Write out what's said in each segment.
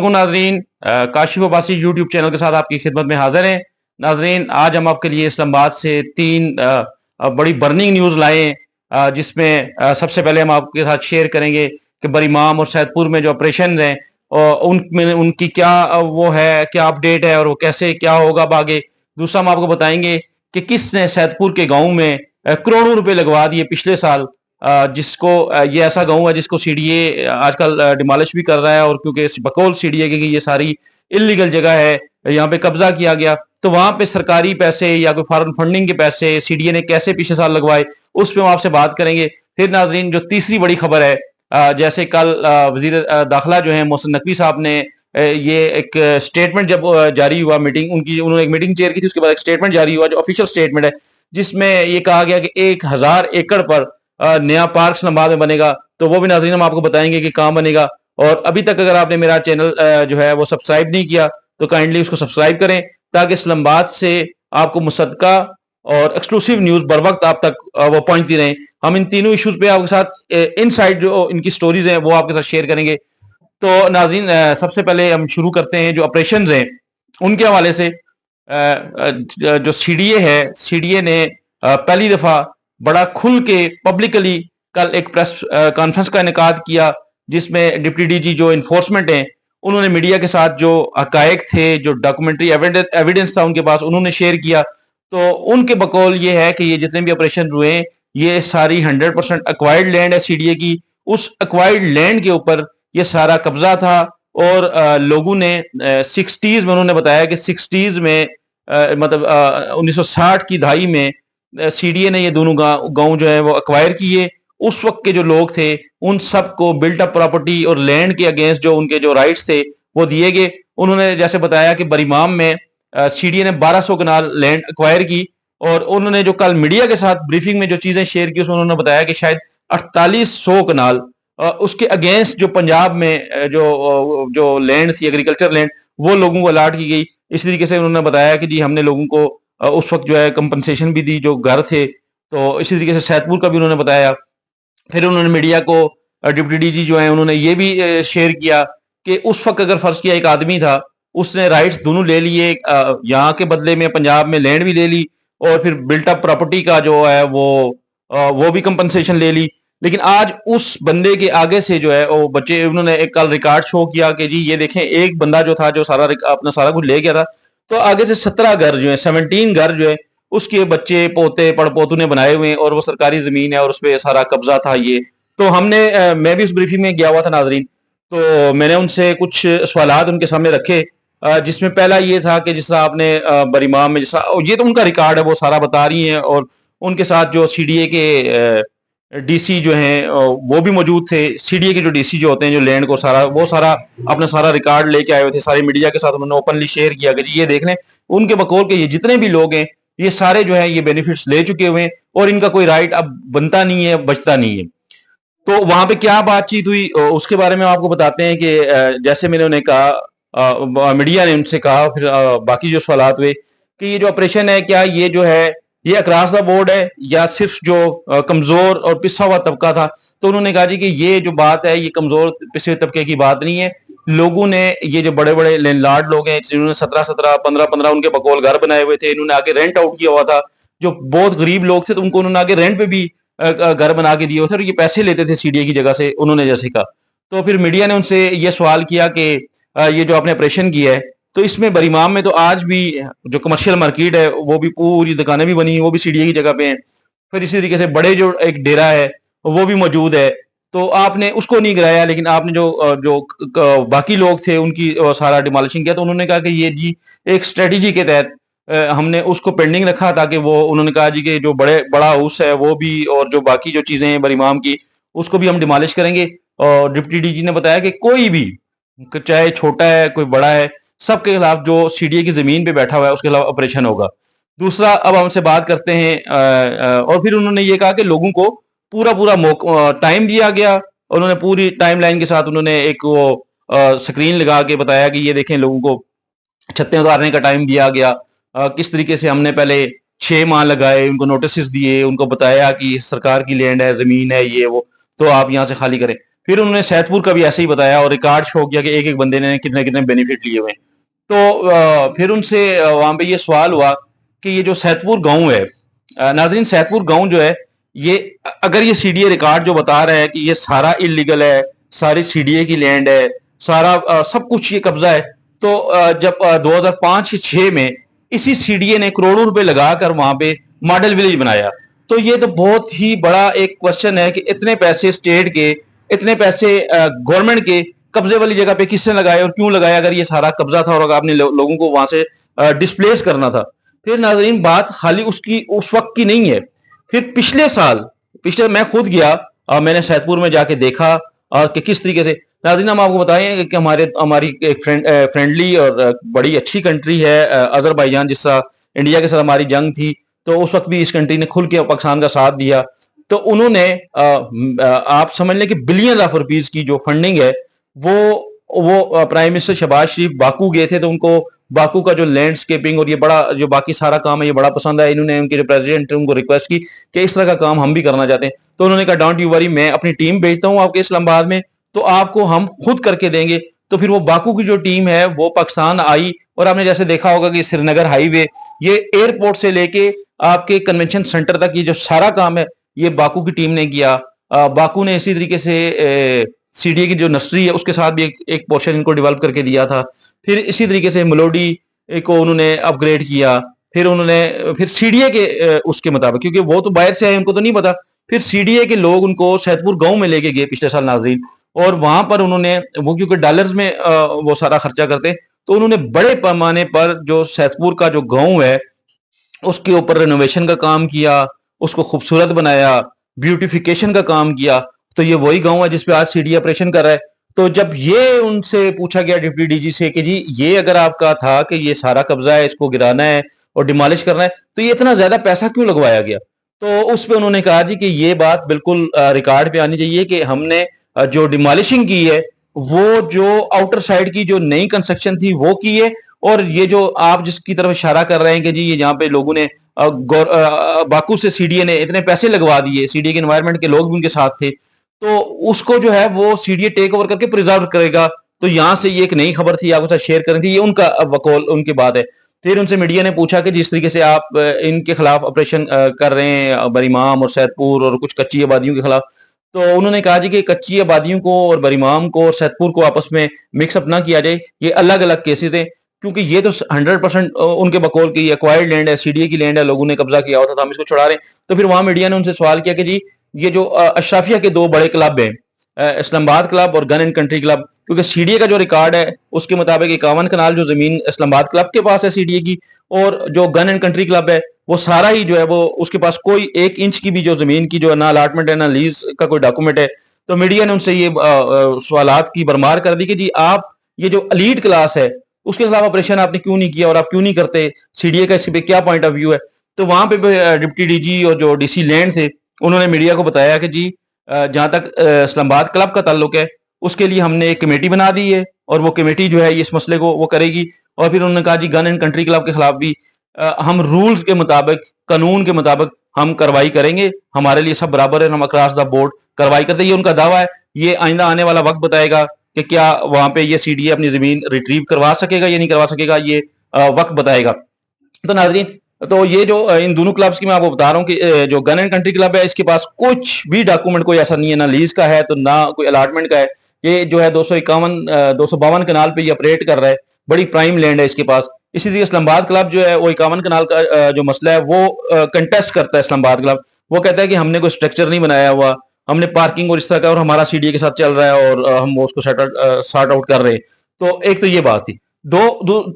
अस्सलाम वालेकुम नाजरीन, काशिफ अब्बासी यूट्यूब चैनल के साथ आपकी खिदमत में हाजिर हैं। नाजरीन, आज हम आपके लिए इस्लामाबाद से तीन बड़ी बर्निंग न्यूज़ लाए हैं, जिसमें सबसे पहले हम आपके साथ शेयर करेंगे कि बरीमाम और सैदपुर में जो ऑपरेशन हैं और उनमें उनकी क्या वो है, क्या अपडेट है और वो कैसे क्या होगा अब आगे। दूसरा हम आपको बताएंगे कि किसने सैदपुर के गाँव में करोड़ों रुपए लगवा दिए पिछले साल, जिसको ये ऐसा गांव है जिसको सीडीए आजकल डिमोलिश भी कर रहा है, और क्योंकि बकौल सीडीए की ये सारी इलीगल जगह है, यहाँ पे कब्जा किया गया, तो वहां पे सरकारी पैसे या कोई फॉरेन फंडिंग के पैसे सीडीए ने कैसे पिछले साल लगवाए, उस पर हम आपसे बात करेंगे। फिर नाजरीन, जो तीसरी बड़ी खबर है, जैसे कल वजीर दाखिला जो है मोहसिन नकवी साहब ने ये एक स्टेटमेंट जब जारी हुआ, मीटिंग उनकी, उन्होंने एक मीटिंग चेयर की थी, उसके बाद एक स्टेटमेंट जारी हुआ जो ऑफिशियल स्टेटमेंट है, जिसमें ये कहा गया कि 1000 एकड़ पर नया पार्क इस्लामाबाद में बनेगा। तो वो भी नाज़रीन हम आपको बताएंगे कि कहाँ बनेगा। और अभी तक अगर आपने मेरा चैनल जो है वो सब्सक्राइब नहीं किया तो काइंडली उसको सब्सक्राइब करें, ताकि इस्लामाबाद से आपको मुसद्दका और एक्सक्लूसिव न्यूज़ बर वक्त आप तक वो पहुंचती रहें। हम इन तीनों इश्यूज पे आपके साथ इनसाइड जो इनकी स्टोरीज हैं वो आपके साथ शेयर करेंगे। तो नाज़रीन, सबसे पहले हम शुरू करते हैं जो ऑपरेशंस हैं उनके हवाले से। जो सीडीए है, सीडीए ने पहली दफा बड़ा खुल के पब्लिकली कल एक प्रेस कॉन्फ्रेंस का इनेकाद किया, जिसमें डिप्टी डीजी जो इन्फोर्समेंट हैं उन्होंने मीडिया के साथ जो हकायक थे, जो डॉक्यूमेंट्री एविडेंस था उनके पास, उन्होंने शेयर किया। तो उनके बकौल ये है कि ये जितने भी ऑपरेशन हुए हैं ये सारी 100% एक्वायर्ड लैंड है सीडीए की। उस एक्वायर्ड लैंड के ऊपर ये सारा कब्जा था, और लोगों ने 60s में, उन्होंने बताया कि 60s में मतलब 1960 की दहाई में सीडीए ने ये दोनों गांव जो है वो एक्वायर किए। उस वक्त के जो लोग थे उन सबको बिल्ट अप प्रॉपर्टी और लैंड के अगेंस्ट जो उनके जो राइट्स थे वो दिए गए। उन्होंने जैसे बताया कि बरीमाम में सीडीए ने 1200 कनाल लैंड एक्वायर की, और उन्होंने जो कल मीडिया के साथ ब्रीफिंग में जो चीजें शेयर की उसमें उन्होंने बताया कि शायद 4800 कनाल उसके अगेंस्ट जो पंजाब में जो लैंड थी, एग्रीकल्चर लैंड, वो लोगों को अलाट की गई। इस तरीके से उन्होंने बताया कि जी हमने लोगों को उस वक्त जो है कंपनसेशन भी दी जो घर थे। तो इसी तरीके से सैदपुर का भी उन्होंने बताया। फिर उन्होंने मीडिया को डिप्टी डीजी जो है उन्होंने ये भी शेयर किया कि उस वक्त अगर फर्ज किया एक आदमी था, उसने राइट्स दोनों ले लिए, यहाँ के बदले में पंजाब में लैंड भी ले ली, और फिर बिल्ट अप प्रॉपर्टी का जो है वो भी कंपनसेशन ले ली। लेकिन आज उस बंदे के आगे से जो है वो बच्चे, उन्होंने एक कल रिकॉर्ड शो किया कि जी ये देखें, एक बंदा जो था जो सारा अपना सारा कुछ ले गया था, तो आगे से 17 घर जो है, 17 घर जो है उसके बच्चे पोते पड़पोतू ने बनाए हुए हैं, और वो सरकारी जमीन है और उस पर सारा कब्जा था ये। तो हमने मैं भी उस ब्रीफिंग में गया हुआ था नाजरीन, तो मैंने उनसे कुछ सवालात उनके सामने रखे, जिसमें पहला ये था कि जिस तरह आपने बरीमाम में, जिस ये तो उनका रिकॉर्ड है वो सारा बता रही हैं, और उनके साथ जो सीडीए के डीसी जो हैं वो भी मौजूद थे। सीडीए के जो डीसी जो होते हैं, जो लैंड को सारा वो सारा अपना सारा रिकॉर्ड लेके आए हुए थे, सारी मीडिया के साथ उन्होंने ओपनली शेयर किया कि जी ये देख लें, उनके बकौल के ये जितने भी लोग हैं ये सारे जो है ये बेनिफिट्स ले चुके हुए हैं, और इनका कोई राइट अब बनता नहीं है, बचता नहीं है। तो वहां पे क्या बातचीत हुई उसके बारे में आपको बताते हैं कि जैसे मैंने उन्हें कहा, मीडिया ने उनसे कहा, फिर बाकी जो सवाल हुए कि ये जो ऑपरेशन है, क्या ये जो है ये अक्रॉस द बोर्ड है या सिर्फ जो कमजोर और पिसा हुआ तबका था। तो उन्होंने कहा जी कि ये जो बात है ये कमजोर पिसे हुए तबके की बात नहीं है। लोगों ने, ये जो बड़े बड़े लैंडलॉर्ड लोग हैं जिन्होंने 17-17, 15-15 उनके बकौल घर बनाए हुए थे, इन्होंने आगे रेंट आउट किया हुआ था। जो बहुत गरीब लोग थे तो उनको उन्होंने आगे रेंट पे भी घर बना के दिए हुए थे, और ये पैसे लेते थे सीडीए की जगह से, उन्होंने जैसे कहा। तो फिर मीडिया ने उनसे ये सवाल किया कि ये जो आपने ऑपरेशन किया है, तो इसमें बरीमाम में तो आज भी जो कमर्शियल मार्केट है वो भी पूरी दुकानें भी बनी, वो भी सीडीए की जगह पे हैं। फिर इसी तरीके से बड़े जो एक डेरा है वो भी मौजूद है, तो आपने उसको नहीं गिराया, लेकिन आपने जो बाकी लोग थे उनकी सारा डिमोलिशिंग किया। तो उन्होंने कहा कि ये जी एक स्ट्रेटेजी के तहत हमने उसको पेंडिंग रखा, ताकि वो, उन्होंने कहा जी कि जो बड़ा हाउस है वो भी, और जो बाकी जो चीजें हैं बरीमाम की, उसको भी हम डिमोलिश करेंगे। और डिप्टी डीजी ने बताया कि कोई भी, चाहे छोटा है कोई बड़ा है, सबके खिलाफ जो सीडीए की जमीन पे बैठा हुआ है उसके खिलाफ ऑपरेशन होगा। दूसरा, अब हमसे बात करते हैं, और फिर उन्होंने ये कहा कि लोगों को पूरा पूरा टाइम दिया गया। उन्होंने पूरी टाइमलाइन के साथ उन्होंने एक वो स्क्रीन लगा के बताया कि ये देखें, लोगों को छत्तें उतारने का टाइम दिया गया, किस तरीके से हमने पहले 6 माह लगाए, उनको नोटिस दिए, उनको बताया कि सरकार की लैंड है, जमीन है, ये वो, तो आप यहाँ से खाली करें। फिर उन्होंने सैदपुर का भी ऐसे ही बताया और रिकॉर्ड शो किया कि एक एक बंदे ने कितने कितने बेनिफिट लिए हुए हैं। तो फिर उनसे वहां पे ये सवाल हुआ कि ये जो सैदपुर गांव है, नाजरीन सैदपुर गांव जो है, ये अगर ये सीडीए रिकॉर्ड जो बता रहा है कि ये सारा इलीगल है, सारी सीडीए की लैंड है, सारा सब कुछ ये कब्जा है, तो जब 2005-6 में इसी सीडीए ने करोड़ों रुपए लगाकर वहां पे मॉडल विलेज बनाया, तो ये तो बहुत ही बड़ा एक क्वेश्चन है कि इतने पैसे स्टेट के, इतने पैसे गवर्नमेंट के कब्जे वाली जगह पे किसने लगाए और क्यों लगाया, अगर ये सारा कब्जा था और अगर आपने लोगों को वहां से डिस्प्लेस करना था। फिर नाज़रीन बात खाली उसकी उस वक्त की नहीं है, फिर पिछले साल, पिछले मैं खुद गया, मैंने सैदपुर में जाके देखा कि किस तरीके से। नाज़रीन हम आपको बताएं कि हमारी एक फ्रेंडली और बड़ी अच्छी कंट्री है अजरबैजान, जिसका इंडिया के साथ हमारी जंग थी, तो उस वक्त भी इस कंट्री ने खुल के पाकिस्तान का साथ दिया। तो उन्होंने आप समझ लें कि बिलियन ऑफ रुपीज की जो फंडिंग है, वो प्राइम मिनिस्टर शहबाज शरीफ बाकू गए थे, तो उनको बाकू का जो लैंडस्केपिंग और ये बड़ा जो बाकी सारा काम है ये बड़ा पसंद आया। इन्होंने उनके जो प्रेसिडेंट थे उनको रिक्वेस्ट की कि इस तरह का काम हम भी करना चाहते हैं, तो उन्होंने कहा डोंट यू वरी, मैं अपनी टीम भेजता हूँ आपके इस्लामाबाद में, तो आपको हम खुद करके देंगे। तो फिर वो बाकू की जो टीम है वो पाकिस्तान आई, और आपने जैसे देखा होगा कि श्रीनगर हाईवे, ये एयरपोर्ट से लेके आपके कन्वेंशन सेंटर तक ये जो सारा काम है ये बाकू की टीम ने किया। बाकू ने इसी तरीके से सीडीए की जो नर्सरी है उसके साथ भी एक पोर्शन इनको डेवलप करके दिया था। फिर इसी तरीके से मेलोडी को उन्होंने अपग्रेड किया। फिर उन्होंने फिर सीडीए के उसके मुताबिक, क्योंकि वो तो बाहर से आए उनको तो नहीं पता, फिर सीडीए के लोग उनको सैदपुर गांव में लेके गए पिछले साल नाजरीन, और वहां पर उन्होंने वो क्योंकि डॉलर्स में वो सारा खर्चा करते, तो उन्होंने बड़े पैमाने पर जो सैदपुर का जो गांव है उसके ऊपर रेनोवेशन का काम किया, उसको खूबसूरत बनाया, ब्यूटिफिकेशन का काम किया। तो ये वही गांव है जिसपे आज सीडी ऑपरेशन कर रहा है। तो जब ये उनसे पूछा गया डिप्टी डीजी से कि जी ये अगर आपका था कि ये सारा कब्जा है, इसको गिराना है और डिमोलिश करना है, तो ये इतना ज्यादा पैसा क्यों लगवाया गया? तो उस पे उन्होंने कहा जी कि ये बात बिल्कुल रिकॉर्ड पे आनी चाहिए कि हमने जो डिमोलिशिंग की है वो जो आउटर साइड की जो नई कंस्ट्रक्शन थी वो की है, और ये जो आप जिसकी तरफ इशारा कर रहे हैं कि जी ये जहाँ पे लोगों ने बाकू से सीडीए ने इतने पैसे लगवा दिए, सीडीए के एनवायरमेंट के लोग भी उनके साथ थे, तो उसको जो है वो सीडीए टेक ओवर करके प्रिजर्व करेगा। तो यहाँ से ये एक नई खबर थी, आपके साथ शेयर कर रही थी, ये उनका वकौल उनकी बात है। फिर उनसे मीडिया ने पूछा कि जिस तरीके से आप इनके खिलाफ ऑपरेशन कर रहे हैं, बरीमाम और सैदपुर और कुछ कच्ची आबादियों के खिलाफ, तो उन्होंने कहा जी कि कच्ची आबादियों को और बरीमाम को और सैदपुर को आपस में मिक्सअप ना किया जाए, ये अलग अलग केसेस हैं, क्योंकि ये तो 100% उनके बकौल की एक्वायर्ड लैंड है, सीडीए की लैंड है, लोगों ने कब्जा किया होता था, हम इसको छुड़ा रहे हैं। तो फिर वहां मीडिया ने उनसे सवाल किया कि जी ये जो अशराफिया के दो बड़े क्लब हैं, इस्लामाबाद क्लब और गन एंड कंट्री क्लब, क्योंकि सीडीए का जो रिकॉर्ड है उसके मुताबिक 51 कनाल जो जमीन इस्लामाबाद क्लब के पास है सीडीए की, और जो गन एंड कंट्री क्लब है वो सारा ही जो है वो उसके पास कोई 1 इंच की भी जो जमीन की जो ना अलॉटमेंट है ना लीज का कोई डॉक्यूमेंट है। तो मीडिया ने उनसे ये सवालात की भरमार कर दी कि जी आप ये जो अलीट क्लास है उसके खिलाफ ऑपरेशन आपने क्यों नहीं किया और आप क्यों नहीं करते, सीडीए का इस पे क्या पॉइंट ऑफ व्यू है? तो वहां पे डिप्टी डीजी और जो डीसी लैंड थे उन्होंने मीडिया को बताया कि जी जहां तक इस्लामाबाद क्लब का ताल्लुक है उसके लिए हमने एक कमेटी बना दी है, और वो कमेटी जो है इस मसले को वो करेगी। और फिर उन्होंने कहा जी गन एंड कंट्री क्लब के खिलाफ भी हम रूल्स के मुताबिक, कानून के मुताबिक हम कार्रवाई करेंगे, हमारे लिए सब बराबर है, हम अक्रॉस द बोर्ड कार्रवाई करते हैं। ये उनका दावा है, ये आइंदा आने वाला वक्त बताएगा कि क्या वहां पे ये सीडीए अपनी जमीन रिट्रीव करवा सकेगा या नहीं करवा सकेगा, ये वक्त बताएगा। तो नाजरीन, तो ये जो इन दोनों क्लब्स की मैं आपको बता रहा हूँ कि जो गन एंड कंट्री क्लब है इसके पास कुछ भी डॉक्यूमेंट कोई ऐसा नहीं है, ना लीज का है तो ना कोई अलॉटमेंट का है। ये जो है 252 कनाल पे ये ऑपरेट कर रहा है, बड़ी प्राइम लैंड है इसके पास। इसी तरीके इस्लामाबाद क्लब जो है वो 51 कनाल का जो मसला है वो कंटेस्ट करता है इस्लामाबाद क्लब। वो कहता है कि हमने कोई स्ट्रक्चर नहीं बनाया हुआ, हमने पार्किंग और इस तरह का, और हमारा सीडीए के साथ चल रहा है और हम उसको सॉर्ट आउट कर रहे हैं। तो एक तो ये बात थी।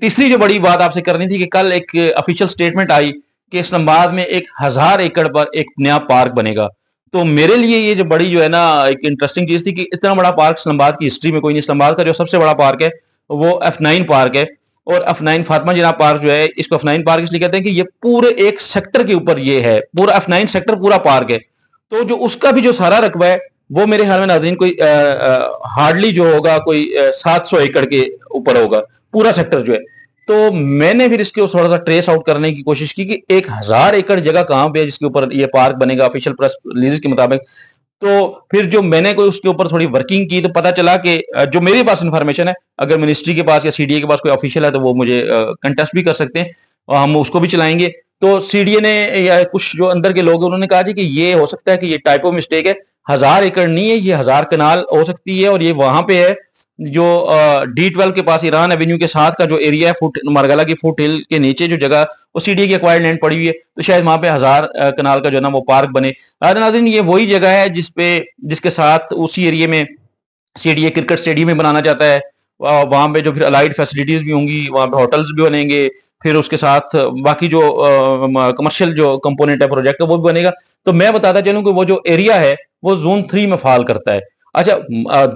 तीसरी जो बड़ी बात आपसे करनी थी कि कल एक ऑफिशियल स्टेटमेंट आई कि इस्लामाबाद में 1000 एकड़ पर एक नया पार्क बनेगा। तो मेरे लिए ये जो बड़ी जो है ना एक इंटरेस्टिंग चीज थी कि इतना बड़ा पार्क इस्लामाबाद की हिस्ट्री में कोई नहीं। इस्लामाबाद का जो सबसे बड़ा पार्क है वो F9 पार्क है, और F9 फातिमा जिना पार्क जो है, इसको F9 पार्क इसलिए कहते हैं कि ये पूरे एक सेक्टर के ऊपर ये है, पूरा F9 सेक्टर पूरा पार्क है। तो जो उसका भी जो सारा रकबा है वो मेरे ख्याल में नाज़रीन कोई हार्डली जो होगा कोई 700 एकड़ के ऊपर होगा पूरा सेक्टर जो है। तो मैंने फिर इसके थोड़ा सा ट्रेस आउट करने की कोशिश की कि 1000 एकड़ जगह कहाँ पे है जिसके ऊपर ये पार्क बनेगा ऑफिशियल प्रेस रिलीज के मुताबिक। تو پھر جو میں نے کوئی اس کے اوپر تھوڑی ورکنگ کی تو پتا چلا کہ جو میرے پاس انفارمیشن ہے، اگر منسٹری کے پاس یا سی ڈی اے کے پاس کوئی آفیشیل ہے تو وہ مجھے کنٹیسٹ بھی کر سکتے ہیں اور ہم اس کو بھی چلائیں گے. تو سی ڈی اے نے یا کچھ جو اندر کے لوگ ہیں انہوں نے کہا جی کہ یہ ہو سکتا ہے کہ یہ ٹائپو مسٹیک ہے، 1000 ایکڑ نہیں ہے، یہ 1000 کنال ہو سکتی ہے، اور یہ وہاں پہ ہے جو D12 کے پاس ایران ایونیو کے ساتھ کا جو ایریا ہے مرگلا کی فوٹ ہل کے نیچے جو جگہ وہ سی ڈی اے کی ایکوائرڈ لینڈ پڑی ہوئی ہے، تو شاید وہاں پہ 1000 کنال کا جو ہے نا وہ پارک بنے. ناظرین یہ وہی جگہ ہے جس کے ساتھ اسی ایریے میں C D A cricket stadium میں بنانا چاہتا ہے. وہاں پہ جو پھر الائڈ فیسلٹیز بھی ہوں گی، وہاں پہ ہوٹلز بھی بنیں گے، پھر اس کے ساتھ باقی جو کمرشل جو کمپوننٹ ہے پروجیکٹ کا وہ بھی بنے گا. تو میں بتاتا چلوں کہ وہ جو ایریا ہے وہ زون 3 میں فال کرتا ہے. اچھا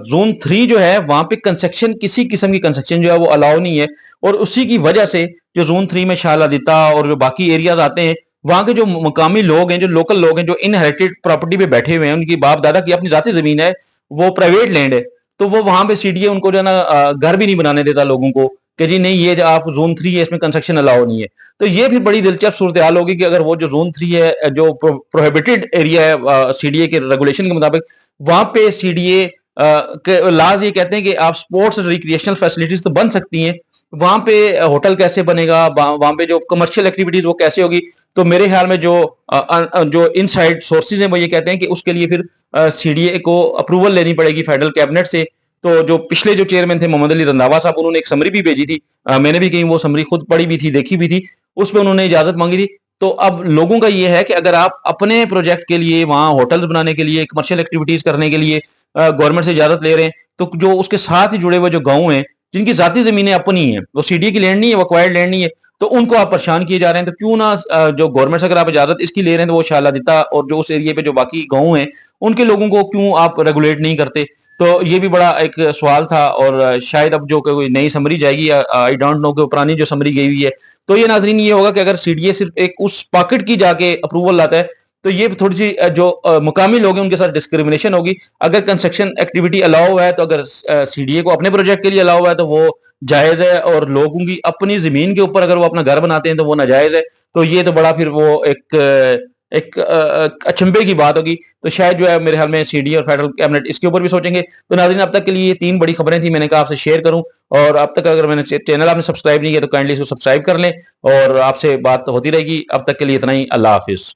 زون 3 جو ہے وہاں پہ کنسٹرکشن کسی قسم کی کنسٹرکشن جو ہے وہ الاؤ نہیں ہے، اور اسی کی وجہ سے جو زون 3 میں شالا دیتا اور جو باقی ایریاز آتے ہیں وہاں کے جو مقامی لوگ ہیں، جو لوکل لوگ ہیں، جو انہیریٹڈ پراپرٹی پہ بیٹھے ہوئے ہیں، ان کی باپ دادا کی اپنی ذاتی زمین ہے، وہ پرائیویٹ لینڈ ہے، تو وہ وہاں پہ سی ڈی اے ان کو جو ہے نا گھر بھی نہیں بنانے دیتا لوگوں کو کہ جی نہیں یہ جو آپ زون 3 ہے اس میں کنسٹرکشن الاؤ نہیں ہے. تو یہ پھر بڑی دلچسپ صورتحال ہوگی کہ اگر وہ جو زون 3 ہے جو پروہیبٹڈ ایریا ہے سی ڈی اے کے ریگولیشن کے مطابق، وہاں پہ سی ڈی اے لاز یہ کہتے ہیں کہ آپ سپورٹس ریکریشنل فیسلٹیز تو بن سکتی ہیں، وہاں پہ ہوٹل کیسے بنے گا، وہاں پہ جو کمرشل ایکٹیویٹیز وہ کیسے ہوگی. تو میرے خیال میں جو ان سائڈ سورسز ہیں وہ یہ کہتے ہیں کہ اس کے لیے پھر سی ڈی اے کو اپروول لینی پڑے گی فیڈرل کیبنٹ سے. تو جو پچھلے جو چیئرمین تھے محمد علی رنداوا صاحب، انہوں نے ایک سمری بھی بھیجی تھی، میں نے بھی کہیں وہ سمری خود پڑھی بھی تھی، دیکھی بھی تھی، اس پہ انہوں نے اجازت مانگی تھی. تو اب لوگوں کا یہ ہے کہ اگر آپ اپنے پروجیکٹ کے لیے وہاں ہوٹلز بنانے کے لیے کمرشل ایکٹیویٹیز کرنے کے لیے گورنمنٹ سے اجازت لے رہے ہیں، تو جو اس کے ساتھ ہی جڑے ہوئے جو گاؤں ہیں جن کی ذاتی زمینیں اپنی ہیں، وہ سی ڈی اے کی لینڈ نہیں ہے، وہ ایکوائرڈ لینڈ نہیں ہے، تو ان کو آپ پریشان کیے جا رہے ہیں. تو کیوں نہ جو گورنمنٹ سے اگر آپ اجازت اس کی لے رہے ہیں تو وہ شالا دیتا اور جو اس ایریے پہ جو باقی گاؤں ہیں ان کے لوگوں کو کیوں آپ ریگولیٹ نہیں کرتے. تو یہ بھی بڑا ایک سوال تھا، اور شاید اب جو کوئی نئی سمری جائے گی، آئی ڈونٹ نو کہ پرانی جو سمری گئی ہوئی ہے، تو یہ ناظرین یہ ہوگا کہ اگر سی ڈی اے صرف ایک اس پاکٹ کی جا کے اپروول لاتا ہے تو یہ تھوڑی سی جو مقامی لوگ ہیں ان کے ساتھ ڈسکریمنیشن ہوگی. اگر کنسٹرکشن ایکٹیویٹی الاؤ ہے تو اگر سی ڈی اے کو اپنے پروجیکٹ کے لیے الاؤ ہے تو وہ جائز ہے، اور لوگوں کی اپنی زمین کے اوپر اگر وہ اپنا گھر بناتے ہیں تو وہ ناجائز ہے. تو یہ تو بڑا پھر وہ ایک اچنبے کی بات ہوگی. تو شاید جو ہے میرے خیال میں سی ڈی اور فیڈرل کیبنٹ اس کے اوپر بھی سوچیں گے. تو ناظرین اب تک کے لیے یہ 3 بڑی خبریں تھیں، میں نے کہا آپ سے شیئر کروں، اور اب تک اگر میں نے چینل آپ نے سبسکرائب نہیں کیا تو کائنڈلی اس کو سبسکرائب کر لیں، اور آپ سے بات ہوتی رہے گی. اب تک کے لیے اتنا ہی، اللہ حافظ.